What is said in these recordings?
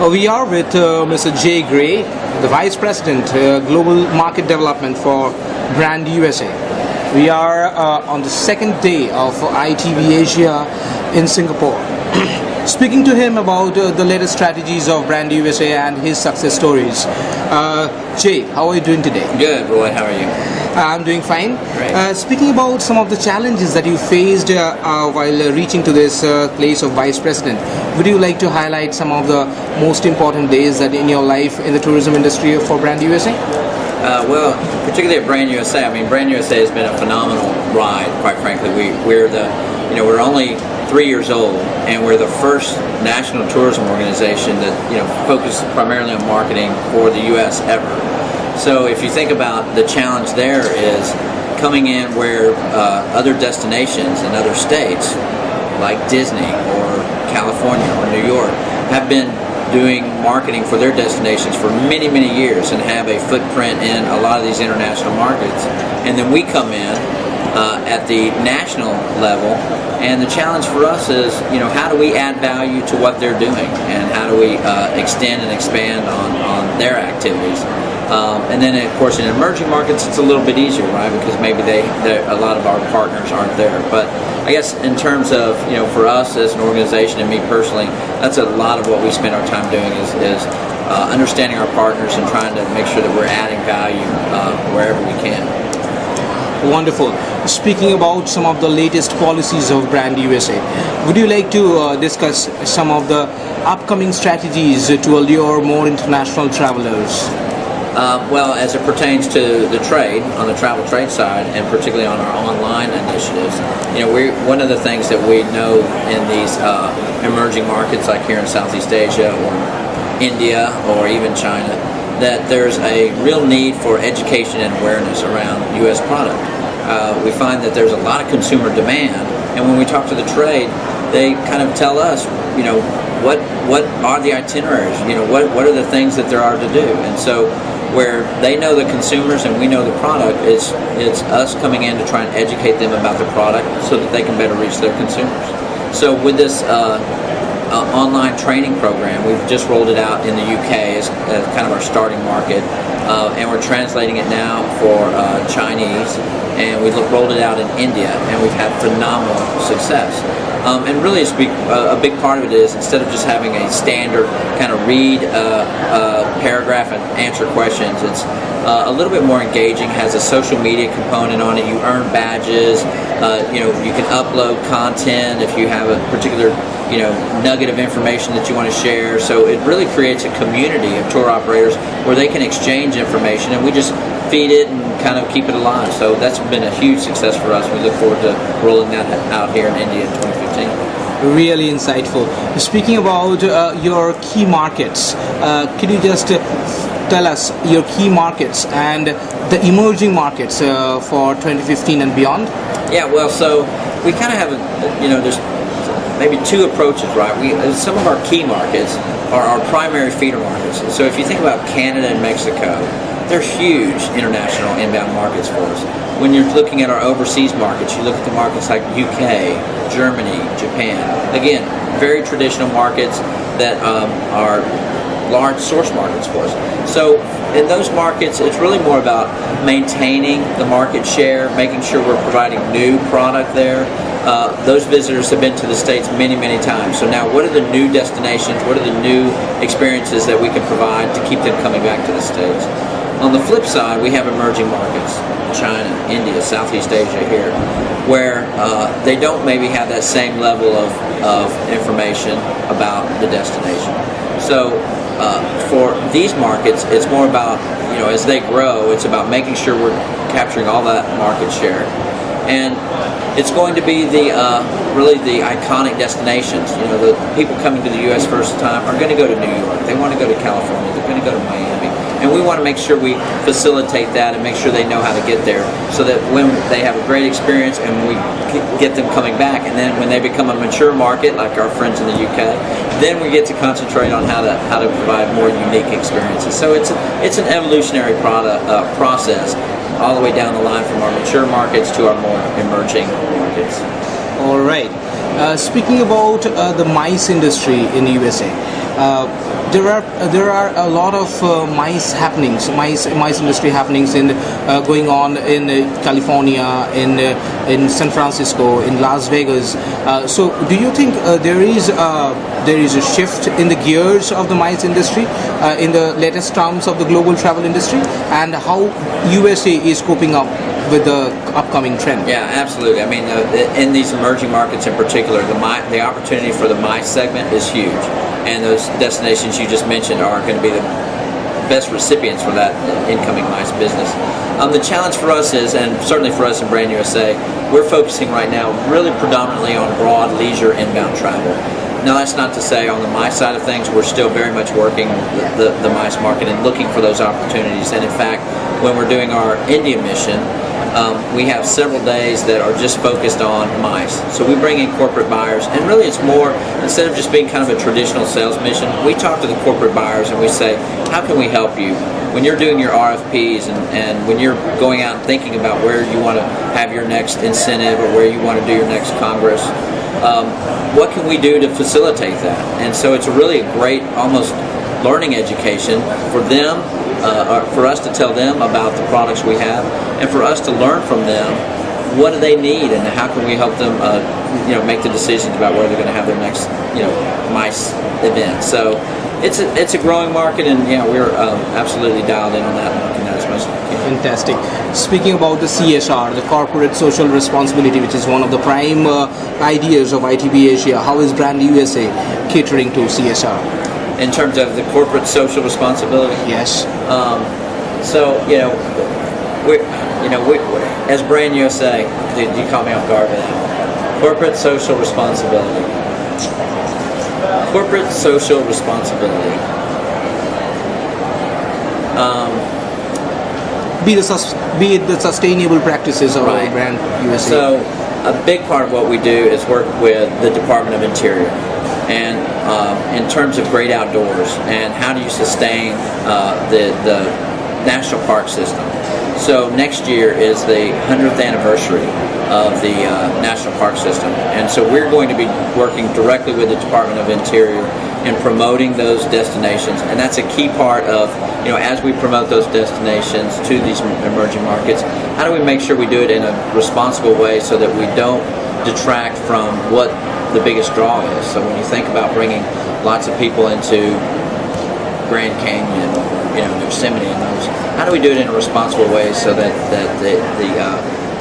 We are with Mr. Jay Gray, the Vice President, Global Market Development for Brand USA. We are on the second day of ITB Asia in Singapore. Speaking to him about the latest strategies of Brand USA and his success stories. Jay, how are you doing today? Good, Roy. How are you? I'm doing fine. Great. Speaking about some of the challenges that you faced while reaching to this place of Vice President, would you like to highlight some of the most important days that in your life in the tourism industry for Brand USA? Well, particularly at Brand USA, I mean, Brand USA has been a phenomenal ride. Quite frankly, we're only 3 years old, and we're the first national tourism organization that focuses primarily on marketing for the U.S. ever. So if you think about the challenge there is coming in where other destinations in other states like Disney or California or New York have been doing marketing for their destinations for many, many years and have a footprint in a lot of these international markets. And then we come in at the national level, and the challenge for us is, how do we add value to what they're doing, and how do we extend and expand on their activities. And then, of course, in emerging markets, it's a little bit easier, right? Because maybe a lot of our partners aren't there. But I guess in terms of, for us as an organization and me personally, that's a lot of what we spend our time doing is understanding our partners and trying to make sure that we're adding value wherever we can. Wonderful. Speaking about some of the latest policies of Brand USA, would you like to discuss some of the upcoming strategies to allure more international travelers? Well, as it pertains to the trade, on the travel trade side, and particularly on our online initiatives, one of the things that we know in these emerging markets like here in Southeast Asia or India or even China, that there's a real need for education and awareness around U.S. product. We find that there's a lot of consumer demand, and when we talk to the trade, they kind of tell us, what are the itineraries? What are the things that there are to do? And so, where they know the consumers and we know the product, it's us coming in to try and educate them about the product so that they can better reach their consumers. So with this online training program, we've just rolled it out in the UK as kind of our starting market, and we're translating it now for Chinese, and we rolled it out in India, and we've had phenomenal success. And really a big part of it is, instead of just having a standard kind of read paragraph and answer questions, it's a little bit more engaging, has a social media component on it. You earn badges, you can upload content if you have a particular nugget of information that you want to share. So it really creates a community of tour operators where they can exchange information, and we just feed it and kind of keep it alive. So that's been a huge success for us. We look forward to rolling that out here in India in 2015. Really insightful. Speaking about your key markets, could you just tell us your key markets and the emerging markets for 2015 and beyond? Yeah, well, so we kind of have there's maybe two approaches, right? Some of our key markets are our primary feeder markets. So if you think about Canada and Mexico, they're huge international inbound markets for us. When you're looking at our overseas markets, you look at the markets like UK, Germany, Japan. Again, very traditional markets that are large source markets for us. So in those markets, it's really more about maintaining the market share, making sure we're providing new product there. Those visitors have been to the States many, many times. So now what are the new destinations, what are the new experiences that we can provide to keep them coming back to the States? On the flip side, we have emerging markets, China, India, Southeast Asia here, where they don't maybe have that same level of information about the destination. So for these markets, it's more about, as they grow, it's about making sure we're capturing all that market share. And it's going to be really the iconic destinations. The people coming to the U.S. first time are going to go to New York. They want to go to California. They're going to go to Miami. And we want to make sure we facilitate that and make sure they know how to get there, so that when they have a great experience and we get them coming back, and then when they become a mature market like our friends in the UK, then we get to concentrate on how to provide more unique experiences. So it's an evolutionary process all the way down the line from our mature markets to our more emerging markets. All right. Speaking about the MICE industry in the USA, There are a lot of mice happenings, mice industry happenings in going on in California, in San Francisco, in Las Vegas. So, do you think there is a shift in the gears of the mice industry in the latest terms of the global travel industry, and how USA is coping up with the upcoming trend? Yeah, absolutely. I mean, in these emerging markets in particular, the opportunity for the MICE segment is huge, and those destinations you just mentioned are going to be the best recipients for that incoming MICE business. The challenge for us is, and certainly for us in Brand USA, we're focusing right now really predominantly on broad leisure inbound travel. Now, that's not to say on the MICE side of things, we're still very much working the MICE market and looking for those opportunities. And in fact, when we're doing our India mission, we have several days that are just focused on MICE. So we bring in corporate buyers, and really it's more, instead of just being kind of a traditional sales mission, we talk to the corporate buyers and we say, how can we help you? When you're doing your RFPs and when you're going out and thinking about where you want to have your next incentive or where you want to do your next congress, what can we do to facilitate that? And so it's really a great, almost learning education for them, for us to tell them about the products we have, and for us to learn from them what do they need and how can we help them make the decisions about where they're going to have their next MICE event. So it's a growing market, and we're absolutely dialed in on that and looking at it as much as we can. Fantastic. Speaking about the CSR, the corporate social responsibility, which is one of the prime ideas of ITB Asia, how is Brand USA catering to CSR? In terms of the corporate social responsibility? Yes. We as Brand USA, you caught me off guard with that. Corporate social responsibility. Corporate social responsibility. Be it the sustainable practices of Right. Brand USA. So a big part of what we do is work with the Department of Interior, and in terms of great outdoors and how do you sustain the national park system. So next year is the 100th anniversary of the national park system, and so we're going to be working directly with the Department of Interior in promoting those destinations, and that's a key part of, as we promote those destinations to these emerging markets, how do we make sure we do it in a responsible way so that we don't detract from what the biggest draw is. So when you think about bringing lots of people into Grand Canyon, Yosemite, and those, how do we do it in a responsible way so that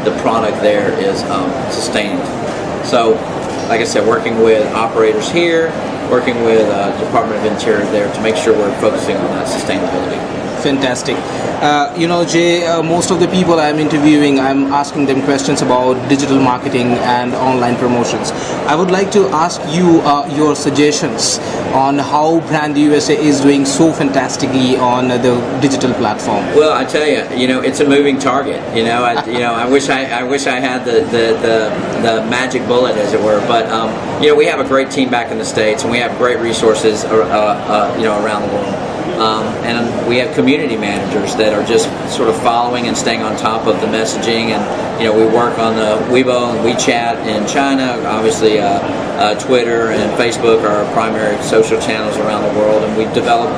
the product there is sustained? So, like I said, working with operators here, working with Department of Interior there to make sure we're focusing on that sustainability. Fantastic. Jay, most of the people I'm interviewing, I'm asking them questions about digital marketing and online promotions. I would like to ask you your suggestions on how Brand USA is doing so fantastically on the digital platform. Well, I tell you, it's a moving target. I wish I had the magic bullet, as it were. But we have a great team back in the States, and we have great resources, around the world. And we have community managers that are just sort of following and staying on top of the messaging, and we work on the Weibo and WeChat in China. Obviously, Twitter and Facebook are our primary social channels around the world, and we develop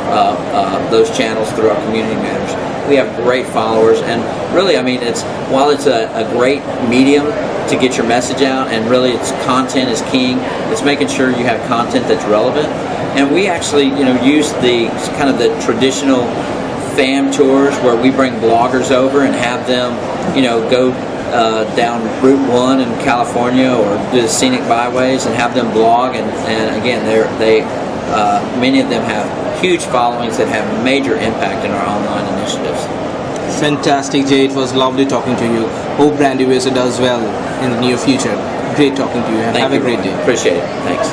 those channels through our community managers. We have great followers, and really, while it's a great medium to get your message out, and really its content is king, it's making sure you have content that's relevant. And we actually, use the kind of the traditional fam tours where we bring bloggers over and have them, go down Route 1 in California or do the scenic byways and have them blog. And again, many of them have huge followings that have major impact in our online initiatives. Fantastic, Jay. It was lovely talking to you. Hope Brand USA does well in the near future. Great talking to you, and have a great day. Appreciate it. Thanks.